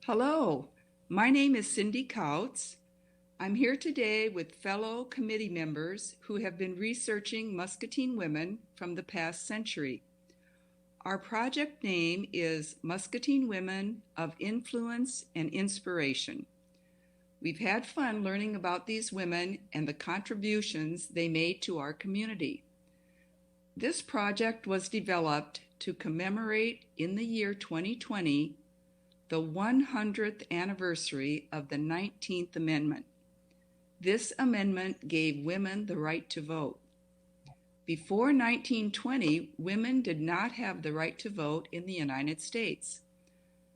Hello, my name is Cindi Kautz. I'm here today with fellow committee members who have been researching Muscatine women from the past century. Our project name is Muscatine Women of Influence and Inspiration. We've had fun learning about these women and the contributions they made to our community. This project was developed to commemorate in the year 2020 the 100th anniversary of the 19th Amendment. This amendment gave women the right to vote. Before 1920, women did not have the right to vote in the United States.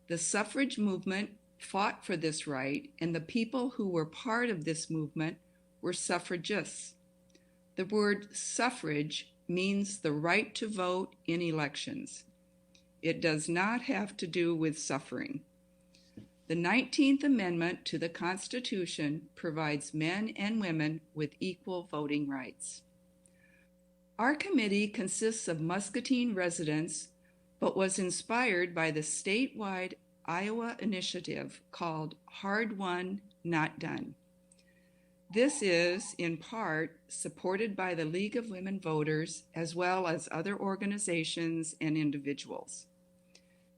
The suffrage movement fought for this right, and the people who were part of this movement were suffragists. The word suffrage means the right to vote in elections. It does not have to do with suffering. The 19th Amendment to the Constitution provides men and women with equal voting rights. Our committee consists of Muscatine residents, but was inspired by the statewide Iowa initiative called Hard Won, Not Done. This is, in part, supported by the League of Women Voters as well as other organizations and individuals.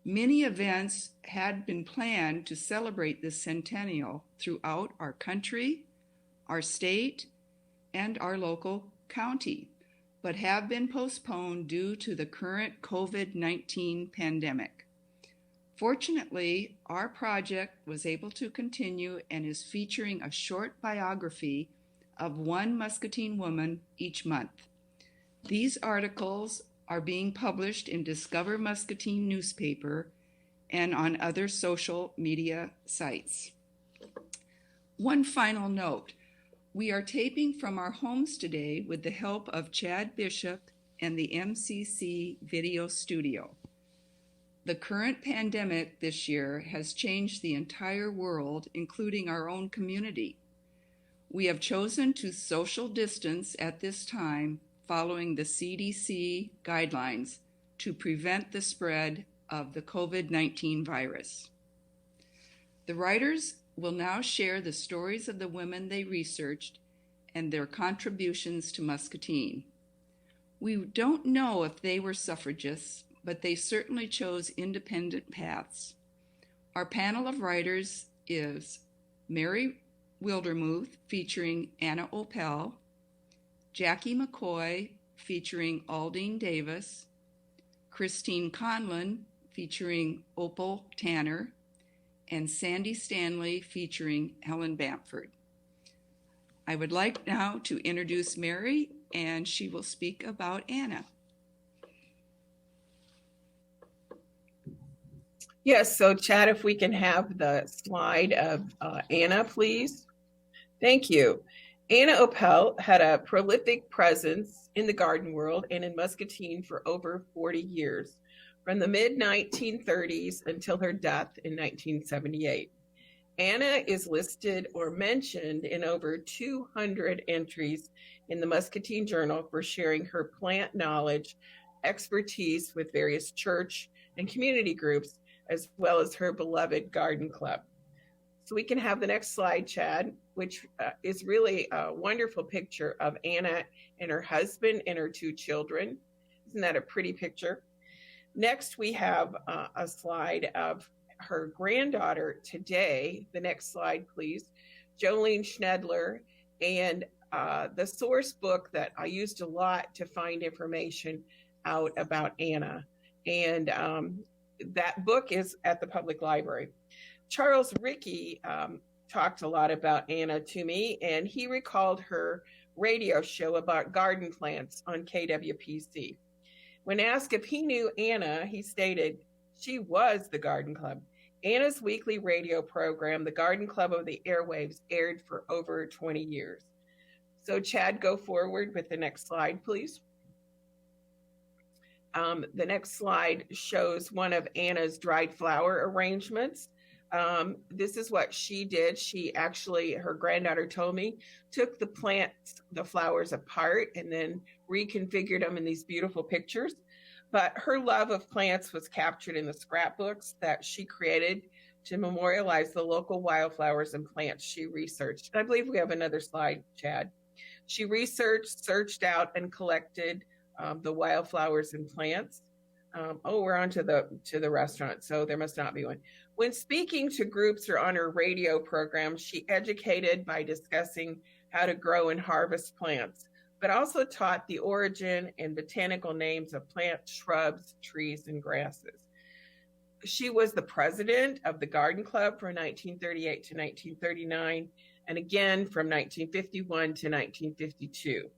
Many events had been planned to celebrate this centennial throughout our country, our state, and our local county, but have been postponed due to the current COVID-19 pandemic. Fortunately, our project was able to continue and is featuring a short biography of one Muscatine woman each month. These articles are being published in Discover Muscatine newspaper and on other social media sites. One final note, we are taping from our homes today with the help of Chad Bishop and the MCC Video Studio. The current pandemic this year has changed the entire world, including our own community. We have chosen to social distance at this time following the CDC guidelines to prevent the spread of the COVID-19 virus. The writers will now share the stories of the women they researched and their contributions to Muscatine. We don't know if they were suffragists, but they certainly chose independent paths. Our panel of writers is Mary Wildermuth, featuring Anna Opel, Jacque McCoy, featuring Aldine Davis, Kristine Conlon, featuring Opal Tanner, and Sandy Stanley, featuring Helen Bamford. I would like now to introduce Mary, and she will speak about Anna. Yes, so Chad, if we can have the slide of Anna, please. Thank you. Anna Opel had a prolific presence in the garden world and in Muscatine for over 40 years, from the mid-1930s until her death in 1978. Anna is listed or mentioned in over 200 entries in the Muscatine Journal for sharing her plant knowledge, expertise with various church and community groups, as well as her beloved garden club. So we can have the next slide, Chad, which is really a wonderful picture of Anna and her husband and her two children. Isn't that a pretty picture? Next, we have a slide of her granddaughter today. The next slide, please. Jolene Schnedler, and the source book that I used a lot to find information out about Anna. And that book is at the public library. Charles Rickey talked a lot about Anna to me, and he recalled her radio show about garden plants on KWPC. When asked if he knew Anna, he stated, "She was the garden club." Anna's weekly radio program, The Garden Club of the Airwaves, aired for over 20 years. So Chad, go forward with the next slide, please. The next slide shows one of Anna's dried flower arrangements. This is what she did. She actually, her granddaughter told me, took the plants, the flowers apart and then reconfigured them in these beautiful pictures. But her love of plants was captured in the scrapbooks that she created to memorialize the local wildflowers and plants she researched. I believe we have another slide, Chad. She researched, searched out, and collected the wildflowers and plants. We're on to the restaurant, so there must not be one. When speaking to groups or on her radio program, she educated by discussing how to grow and harvest plants, but also taught the origin and botanical names of plants, shrubs, trees, and grasses. She was the president of the Garden Club from 1938 to 1939, and again from 1951 to 1952.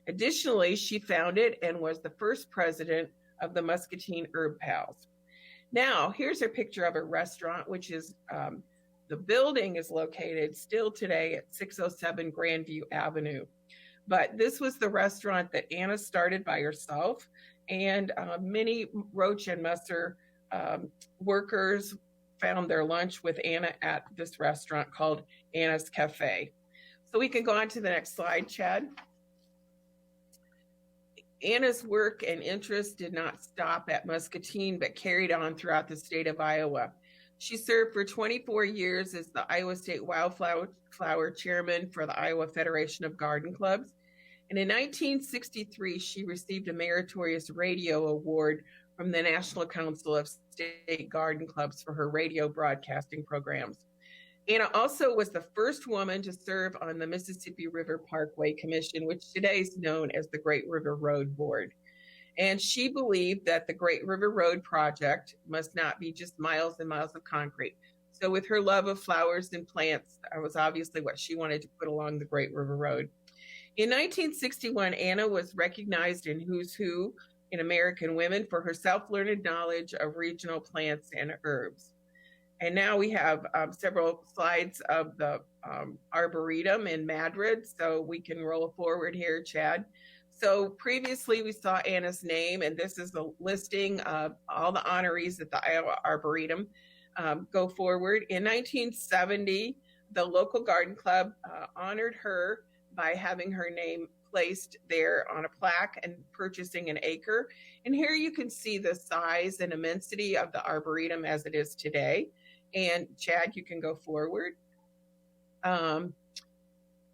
Additionally, she founded and was the first president of the Muscatine Herb Pals. Now, here's a picture of a restaurant, which is, the building is located still today at 607 Grandview Avenue. But this was the restaurant that Anna started by herself, and many Roach and Musser workers found their lunch with Anna at this restaurant called Anna's Cafe. So we can go on to the next slide, Chad. Anna's work and interest did not stop at Muscatine, but carried on throughout the state of Iowa. She served for 24 years as the Iowa State Wildflower Chairman for the Iowa Federation of Garden Clubs. And in 1963, she received a Meritorious Radio Award from the National Council of State Garden Clubs for her radio broadcasting programs. Anna also was the first woman to serve on the Mississippi River Parkway Commission, which today is known as the Great River Road Board. And she believed that the Great River Road project must not be just miles and miles of concrete. So with her love of flowers and plants, that was obviously what she wanted to put along the Great River Road. In 1961, Anna was recognized in Who's Who in American Women for her self-learned knowledge of regional plants and herbs. And now we have several slides of the Arboretum in Madrid, so we can roll forward here, Chad. So previously we saw Anna's name, and this is the listing of all the honorees at the Iowa Arboretum. Go forward. In 1970, the local garden club honored her by having her name placed there on a plaque and purchasing an acre. And here you can see the size and immensity of the Arboretum as it is today. And Chad, you can go forward.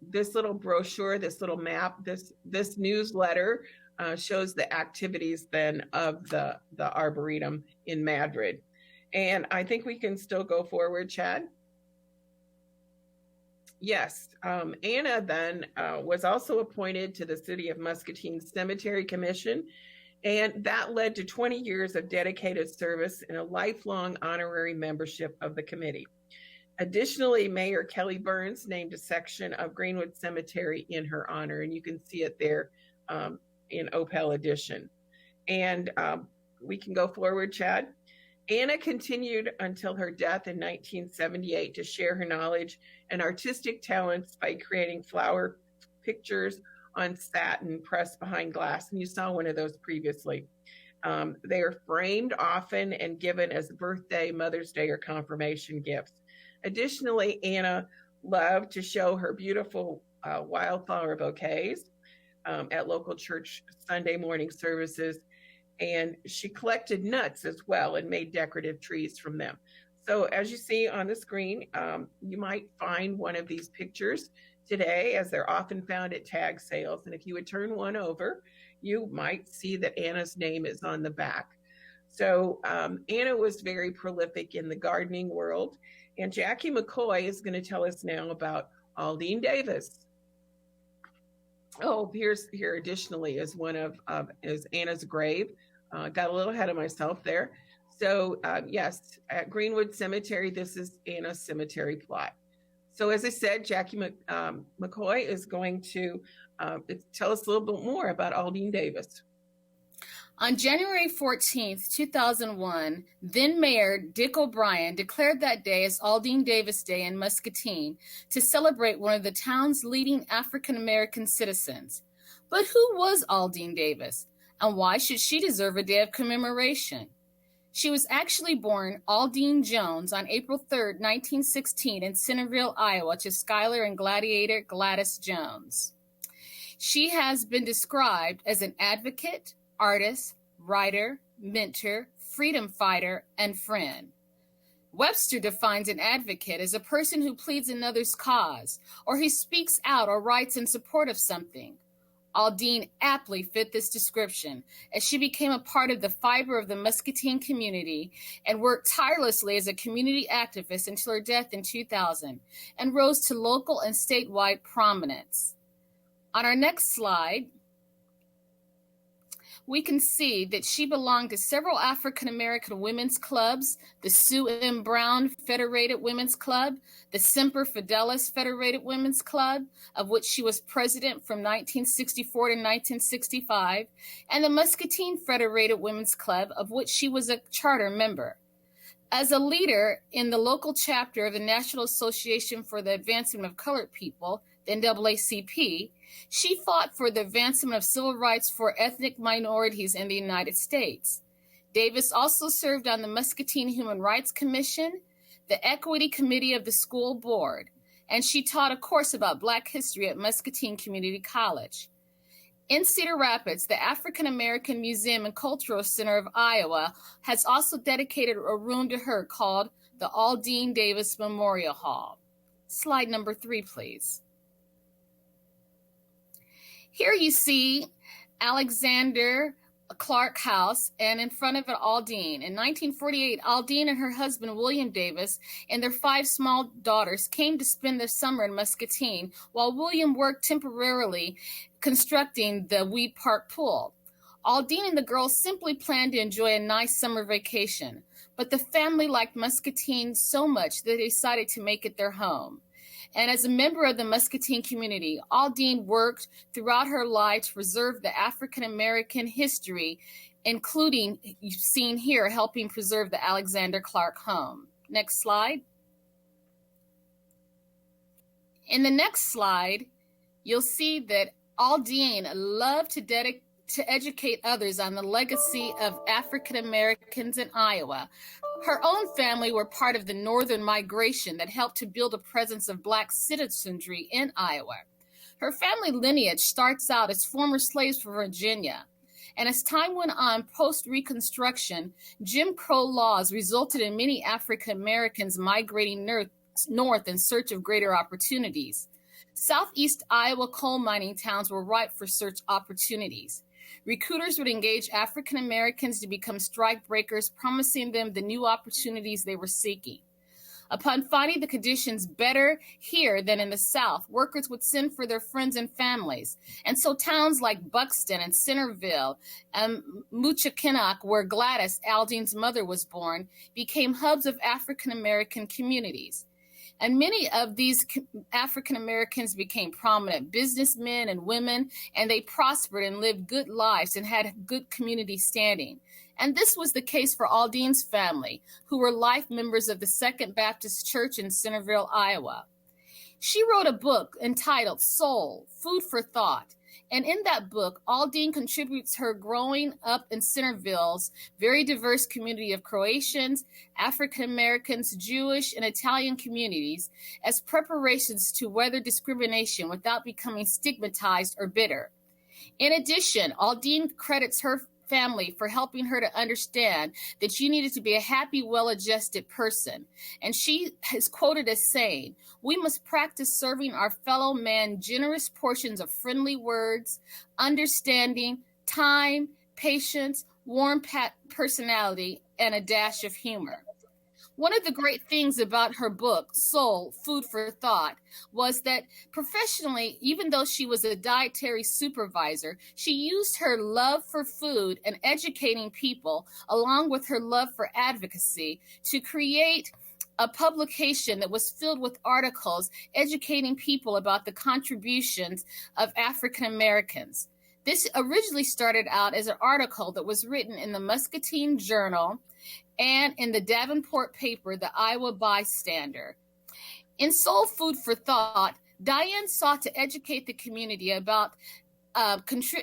This little brochure, this little map, this newsletter shows the activities then of the Arboretum in Madrid. And I think we can still go forward, Chad. Yes, Anna then was also appointed to the City of Muscatine Cemetery Commission, and that led to 20 years of dedicated service and a lifelong honorary membership of the committee. Additionally, Mayor Kelly Burns named a section of Greenwood Cemetery in her honor, and you can see it there in Opel edition. And we can go forward, Chad. Anna continued until her death in 1978 to share her knowledge and artistic talents by creating flower pictures on satin pressed behind glass. And you saw one of those previously. They are framed often and given as birthday, Mother's Day, or confirmation gifts. Additionally, Anna loved to show her beautiful wildflower bouquets at local church Sunday morning services. And she collected nuts as well and made decorative trees from them. So as you see on the screen, you might find one of these pictures today, as they're often found at tag sales. And if you would turn one over, you might see that Anna's name is on the back. So Anna was very prolific in the gardening world. And Jacque McCoy is going to tell us now about Aldine Davis. Oh, here additionally is one of is Anna's grave. Got a little ahead of myself there. So yes, at Greenwood Cemetery, this is Anna's cemetery plot. So as I said, Jacque McCoy is going to tell us a little bit more about Aldine Davis. On January 14th, 2001, then Mayor Dick O'Brien declared that day as Aldine Davis Day in Muscatine to celebrate one of the town's leading African-American citizens. But who was Aldine Davis, and why should she deserve a day of commemoration? She was actually born Aldine Jones on April 3rd, 1916 in Centerville, Iowa, to Schuyler and Gladiator Gladys Jones. She has been described as an advocate, artist, writer, mentor, freedom fighter, and friend. Webster defines an advocate as a person who pleads another's cause, or who speaks out or writes in support of something. Aleen aptly fit this description, as she became a part of the fiber of the Muscatine community and worked tirelessly as a community activist until her death in 2000, and rose to local and statewide prominence. On our next slide, we can see that she belonged to several African-American women's clubs, the Sue M. Brown Federated Women's Club, the Semper Fidelis Federated Women's Club, of which she was president from 1964 to 1965, and the Muscatine Federated Women's Club, of which she was a charter member. As a leader in the local chapter of the National Association for the Advancement of Colored People, the NAACP, she fought for the advancement of civil rights for ethnic minorities in the United States. Davis also served on the Muscatine Human Rights Commission, the Equity Committee of the school board, and she taught a course about Black history at Muscatine Community College. In Cedar Rapids, the African American Museum and Cultural Center of Iowa has also dedicated a room to her called the Aleen Davis Memorial Hall. Slide number 3, please. Here you see Alexander Clark House, and in front of it, Aleen. In 1948, Aleen and her husband, William Davis, and their 5 small daughters came to spend their summer in Muscatine, while William worked temporarily constructing the Weed Park pool. Aleen and the girls simply planned to enjoy a nice summer vacation, but the family liked Muscatine so much that they decided to make it their home. And as a member of the Muscatine community, Aleen worked throughout her life to preserve the African-American history, including, you've seen here, helping preserve the Alexander Clark home. Next slide. In the next slide, you'll see that Aleen loved to educate others on the legacy of African Americans in Iowa. Her own family were part of the Northern migration that helped to build a presence of Black citizenry in Iowa. Her family lineage starts out as former slaves from Virginia. And as time went on, post-Reconstruction, Jim Crow laws resulted in many African Americans migrating north in search of greater opportunities. Southeast Iowa coal mining towns were ripe for such opportunities. Recruiters would engage African Americans to become strike breakers, promising them the new opportunities they were seeking. Upon finding the conditions better here than in the South, workers would send for their friends and families. And so towns like Buxton and Centerville and Muscatine, where Gladys, Aleen's mother, was born, became hubs of African American communities. And many of these African Americans became prominent businessmen and women, and they prospered and lived good lives and had good community standing. And this was the case for Aleen's family, who were life members of the Second Baptist Church in Centerville, Iowa. She wrote a book entitled Soul, Food for Thought. And in that book, Aleen contributes her growing up in Centerville's very diverse community of Croatians, African Americans, Jewish, and Italian communities as preparations to weather discrimination without becoming stigmatized or bitter. In addition, Aleen credits her family for helping her to understand that she needed to be a happy, well-adjusted person. And she is quoted as saying, "We must practice serving our fellow man generous portions of friendly words, understanding, time, patience, warm personality, and a dash of humor." One of the great things about her book, Soul, Food for Thought, was that professionally, even though she was a dietary supervisor, she used her love for food and educating people, along with her love for advocacy, to create a publication that was filled with articles educating people about the contributions of African Americans. This originally started out as an article that was written in the Muscatine Journal and in the Davenport paper, the Iowa Bystander. In Soul Food for Thought, Diane sought to educate the community about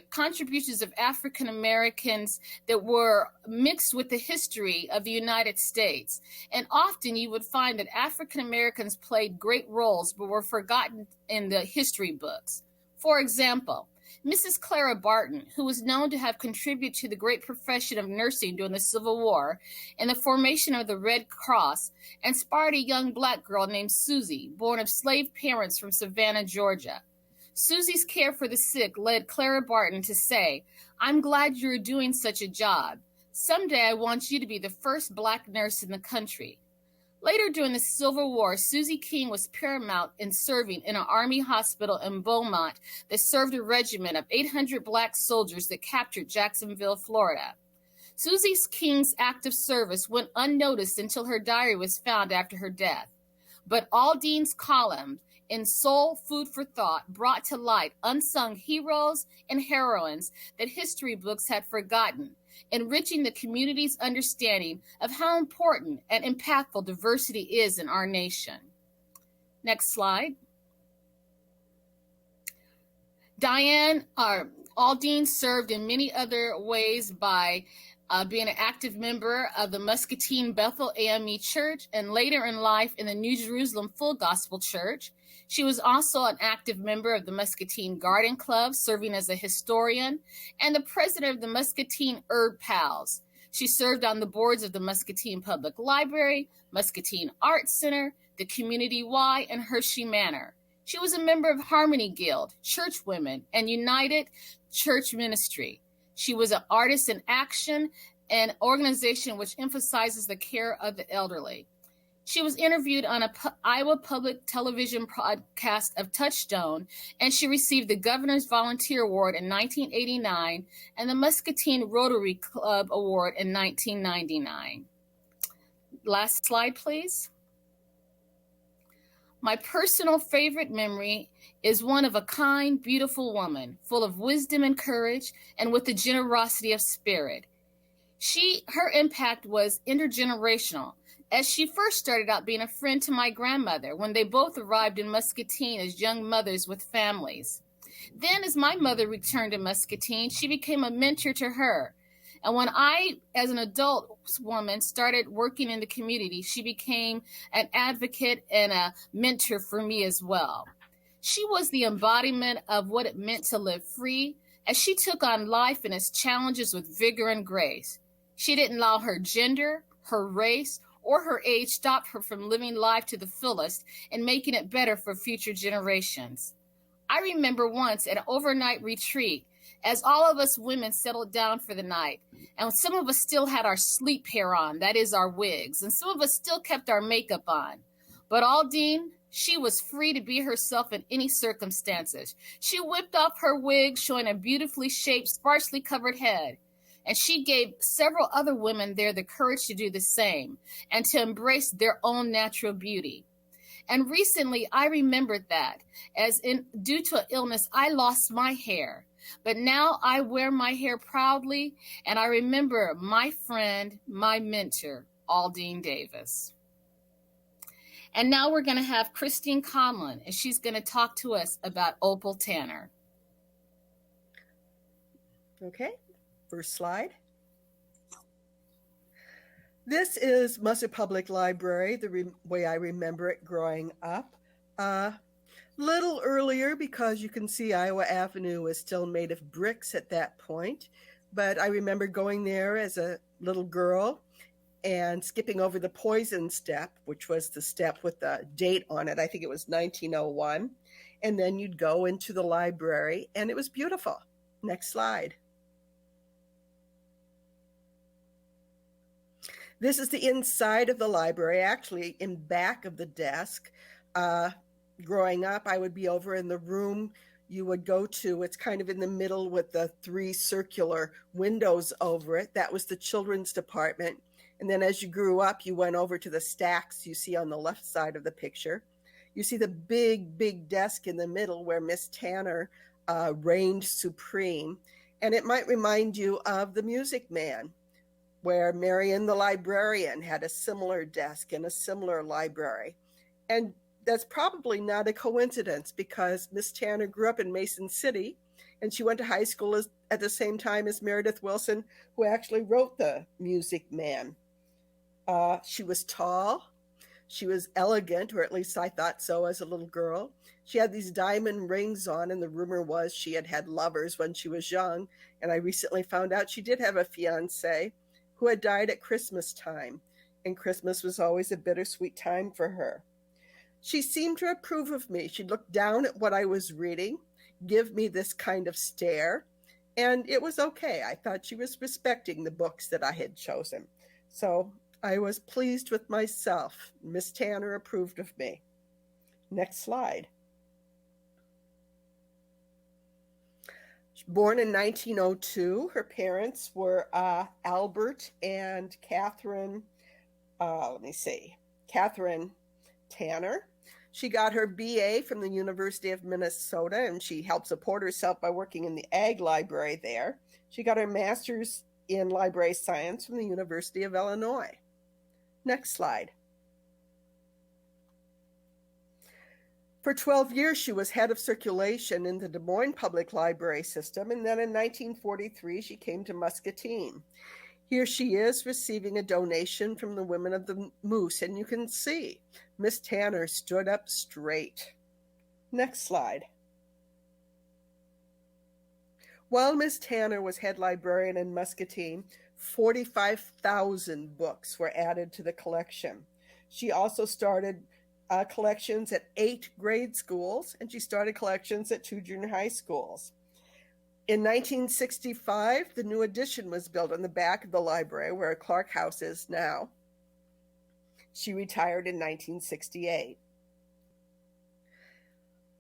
contributions of African Americans that were mixed with the history of the United States. And often you would find that African Americans played great roles but were forgotten in the history books. For example, Mrs. Clara Barton, who was known to have contributed to the great profession of nursing during the Civil War and the formation of the Red Cross, inspired a young black girl named Susie, born of slave parents from Savannah, Georgia. Susie's care for the sick led Clara Barton to say, "I'm glad you're doing such a job. Someday I want you to be the first black nurse in the country." Later during the Civil War, Susie King was paramount in serving in an Army hospital in Beaumont that served a regiment of 800 black soldiers that captured Jacksonville, Florida. Susie King's active service went unnoticed until her diary was found after her death. But Aldine's column in Soul Food for Thought brought to light unsung heroes and heroines that history books had forgotten, enriching the community's understanding of how important and impactful diversity is in our nation. Next slide. Aldine served in many other ways by being an active member of the Muscatine Bethel AME Church and later in life in the New Jerusalem Full Gospel Church. She was also an active member of the Muscatine Garden Club, serving as a historian, and the president of the Muscatine Herb Pals. She served on the boards of the Muscatine Public Library, Muscatine Arts Center, the Community Y, and Hershey Manor. She was a member of Harmony Guild, Church Women, and United Church Ministry. She was an Artist in Action, an organization which emphasizes the care of the elderly. She was interviewed on an Iowa Public Television broadcast of Touchstone, and she received the Governor's Volunteer Award in 1989 and the Muscatine Rotary Club Award in 1999. Last slide, please. My personal favorite memory is one of a kind, beautiful woman, full of wisdom and courage, and with the generosity of spirit. Her impact was intergenerational, as she first started out being a friend to my grandmother when they both arrived in Muscatine as young mothers with families. Then, as my mother returned to Muscatine, she became a mentor to her. And when I, as an adult woman, started working in the community, she became an advocate and a mentor for me as well. She was the embodiment of what it meant to live free, as she took on life and its challenges with vigor and grace. She didn't allow her gender, her race, or her age stop her from living life to the fullest and making it better for future generations. I remember once at an overnight retreat, as all of us women settled down for the night, and some of us still had our sleep hair on, that is our wigs, and some of us still kept our makeup on. But Aldine, she was free to be herself in any circumstances. She whipped off her wig, showing a beautifully shaped, sparsely covered head. And she gave several other women there the courage to do the same and to embrace their own natural beauty. And recently, I remembered that, due to an illness, I lost my hair. But now I wear my hair proudly, and I remember my friend, my mentor, Aldine Davis. And now we're going to have Kristine Conlon, and she's going to talk to us about Opal Tanner. Okay. First slide. This is Muscat Public Library, the way I remember it growing up. Little earlier, because you can see Iowa Avenue was still made of bricks at that point. But I remember going there as a little girl and skipping over the poison step, which was the step with the date on it. I think it was 1901. And then you'd go into the library, and it was beautiful. Next slide. This is the inside of the library, actually in back of the desk. Growing up, I would be over in the room you would go to. It's kind of in the middle with the 3 circular windows over it. That was the children's department. And then as you grew up, you went over to the stacks you see on the left side of the picture. You see the big, big desk in the middle where Miss Tanner reigned supreme. And it might remind you of The Music Man, where Marion the librarian had a similar desk in a similar library. And that's probably not a coincidence, because Miss Tanner grew up in Mason City, and she went to high school at the same time as Meredith Willson, who actually wrote The Music Man. She was tall. She was elegant, or at least I thought so as a little girl. She had these diamond rings on, and the rumor was she had had lovers when she was young. And I recently found out she did have a fiancé who had died at Christmas time, and Christmas was always a bittersweet time for her. She seemed to approve of me. She'd look down at what I was reading, give me this kind of stare, and it was okay. I thought she was respecting the books that I had chosen. So I was pleased with myself. Miss Tanner approved of me. Next slide. Born in 1902, her parents were Albert and Catherine, Catherine Tanner. She got her BA from the University of Minnesota, and she helped support herself by working in the ag library there. She got her master's in library science from the University of Illinois. Next slide. For 12 years, she was head of circulation in the Des Moines Public Library system, and then in 1943, she came to Muscatine. Here she is receiving a donation from the women of the Moose, and you can see Miss Tanner stood up straight. Next slide. While Miss Tanner was head librarian in Muscatine, 45,000 books were added to the collection. She also started collections at 8 grade schools, and she started collections at 2 junior high schools. In 1965, the new addition was built on the back of the library where Clark House is now. She retired in 1968.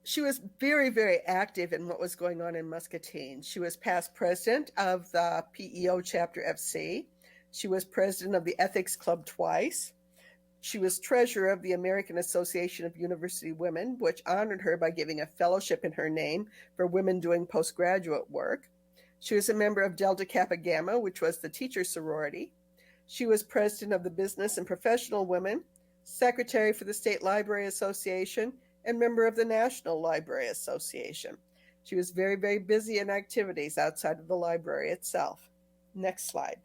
She was very, very active in what was going on in Muscatine. She was past president of the PEO Chapter FC. She was president of the Ethics Club twice. She was treasurer of the American Association of University Women, which honored her by giving a fellowship in her name for women doing postgraduate work. She was a member of Delta Kappa Gamma, which was the teacher sorority. She was president of the Business and Professional Women, secretary for the State Library Association, and member of the National Library Association. She was very, very busy in activities outside of the library itself. Next slide.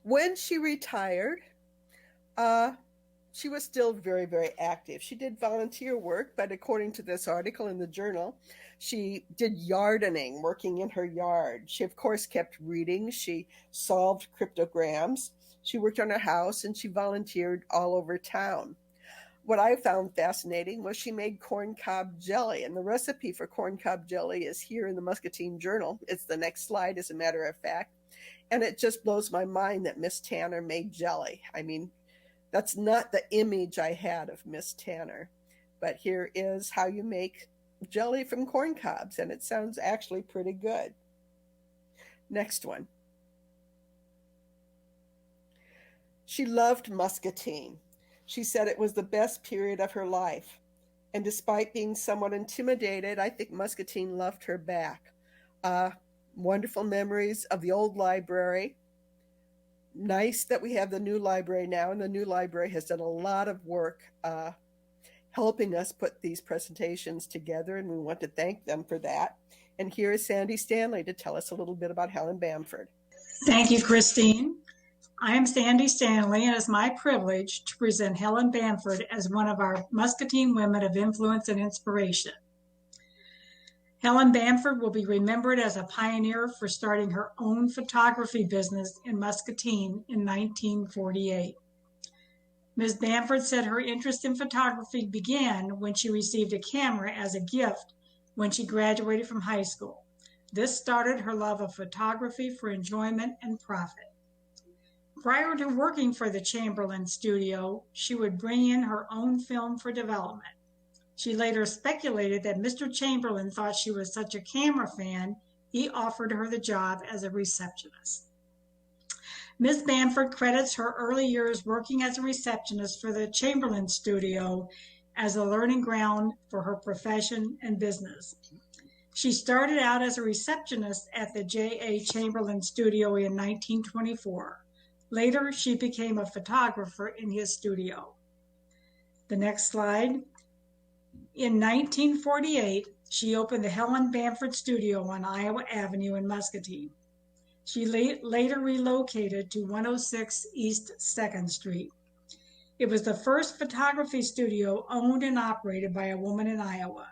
When she retired, she was still very, very active. She did volunteer work, but according to this article in the journal, she did yardening, working in her yard. She, of course, kept reading. She solved cryptograms. She worked on her house, and she volunteered all over town. What I found fascinating was she made corncob jelly, and the recipe for corncob jelly is here in the Muscatine Journal. It's the next slide, as a matter of fact. And it just blows my mind that Miss Tanner made jelly. I mean, that's not the image I had of Miss Tanner, but here is how you make jelly from corn cobs, and it sounds actually pretty good. Next one. She loved Muscatine. She said it was the best period of her life, and despite being somewhat intimidated, I think Muscatine loved her back. Wonderful memories of the old library. Nice that we have the new library now, and the new library has done a lot of work helping us put these presentations together, and we want to thank them for that. And here is Sandy Stanley to tell us a little bit about Helen Bamford. Thank you, Kristine. I am Sandy Stanley, and it's my privilege to present Helen Bamford as one of our Muscatine women of influence and inspiration. Helen Bamford will be remembered as a pioneer for starting her own photography business in Muscatine in 1948. Ms. Bamford said her interest in photography began when she received a camera as a gift when she graduated from high school. This started her love of photography for enjoyment and profit. Prior to working for the Chamberlain studio, she would bring in her own film for development. She later speculated that Mr. Chamberlain thought she was such a camera fan, he offered her the job as a receptionist. Ms. Bamford credits her early years working as a receptionist for the Chamberlain studio as a learning ground for her profession and business. She started out as a receptionist at the J.A. Chamberlain studio in 1924. Later, she became a photographer in his studio. The next slide. In 1948, she opened the Helen Bamford Studio on Iowa Avenue in Muscatine. She later relocated to 106 East 2nd Street. It was the first photography studio owned and operated by a woman in Iowa.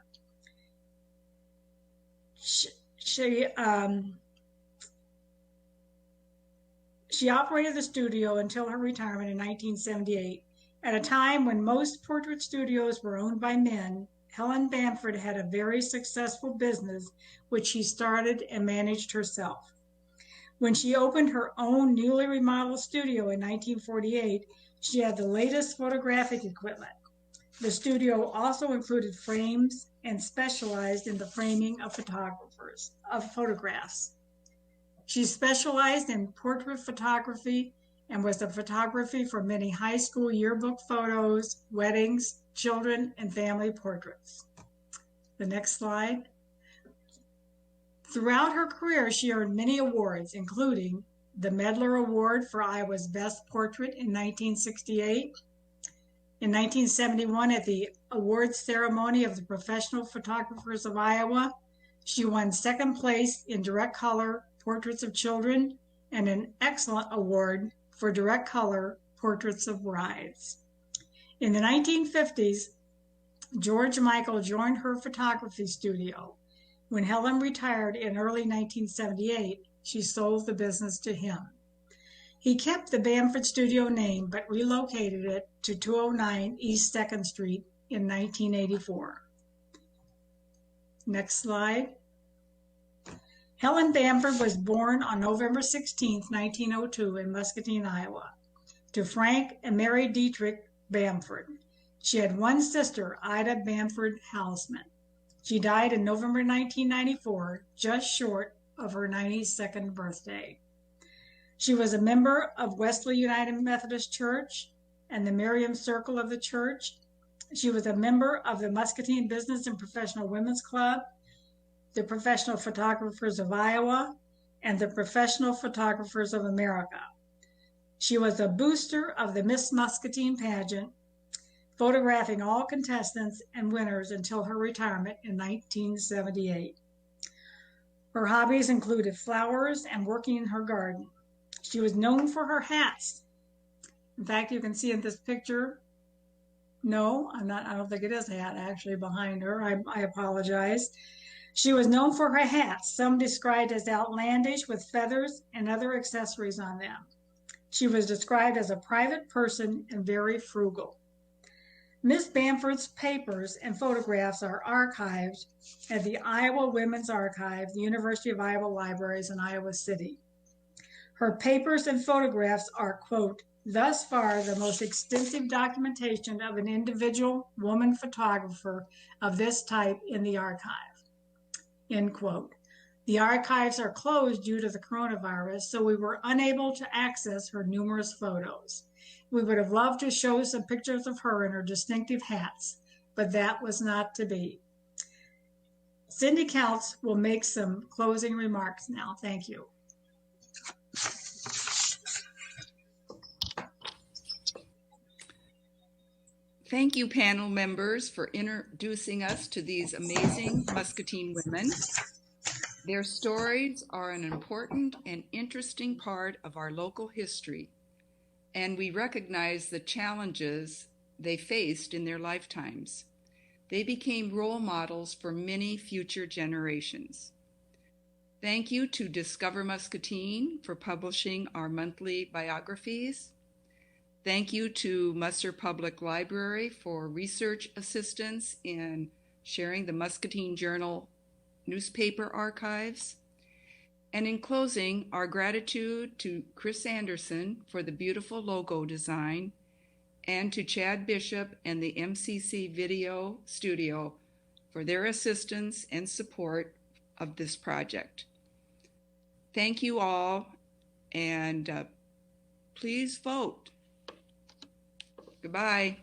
She operated the studio until her retirement in 1978. At a time when most portrait studios were owned by men, Helen Bamford had a very successful business which she started and managed herself. When she opened her own newly remodeled studio in 1948, she had the latest photographic equipment. The studio also included frames and specialized in the framing of photographs. She specialized in portrait photography and was the photography for many high school yearbook photos, weddings, children, and family portraits. The next slide. Throughout her career, she earned many awards, including the Medler Award for Iowa's Best Portrait in 1968. In 1971, at the awards ceremony of the Professional Photographers of Iowa, she won second place in direct color portraits of children and an excellent award for direct color portraits of brides. In the 1950s, George Michael joined her photography studio. When Helen retired in early 1978, she sold the business to him. He kept the Bamford studio name but relocated it to 209 East 2nd Street in 1984. Next slide. Helen Bamford was born on November 16, 1902 in Muscatine, Iowa, to Frank and Mary Dietrich Bamford. She had one sister, Ida Bamford Houseman. She died in November 1994, just short of her 92nd birthday. She was a member of Wesley United Methodist Church and the Miriam Circle of the church. She was a member of the Muscatine Business and Professional Women's Club, the Professional Photographers of Iowa, and the Professional Photographers of America. She was a booster of the Miss Muscatine pageant, photographing all contestants and winners until her retirement in 1978. Her hobbies included flowers and working in her garden. She was known for her hats. In fact, you can see in this picture, no, I don't think it is a hat actually behind her. I apologize. She was known for her hats, some described as outlandish with feathers and other accessories on them. She was described as a private person and very frugal. Miss Bamford's papers and photographs are archived at the Iowa Women's Archive, the University of Iowa Libraries in Iowa City. Her papers and photographs are, quote, thus far the most extensive documentation of an individual woman photographer of this type in the archive, end quote. The archives are closed due to the coronavirus, so we were unable to access her numerous photos. We would have loved to show some pictures of her in her distinctive hats, but that was not to be. Cindi Kautz will make some closing remarks now. Thank you. Thank you, panel members, for introducing us to these amazing Muscatine women. Their stories are an important and interesting part of our local history, and we recognize the challenges they faced in their lifetimes. They became role models for many future generations. Thank you to Discover Muscatine for publishing our monthly biographies. Thank you to Musser Public Library for research assistance in sharing the Muscatine Journal newspaper archives. And in closing, our gratitude to Chris Anderson for the beautiful logo design, and to Chad Bishop and the MCC Video Studio for their assistance and support of this project. Thank you all, and please vote. Goodbye.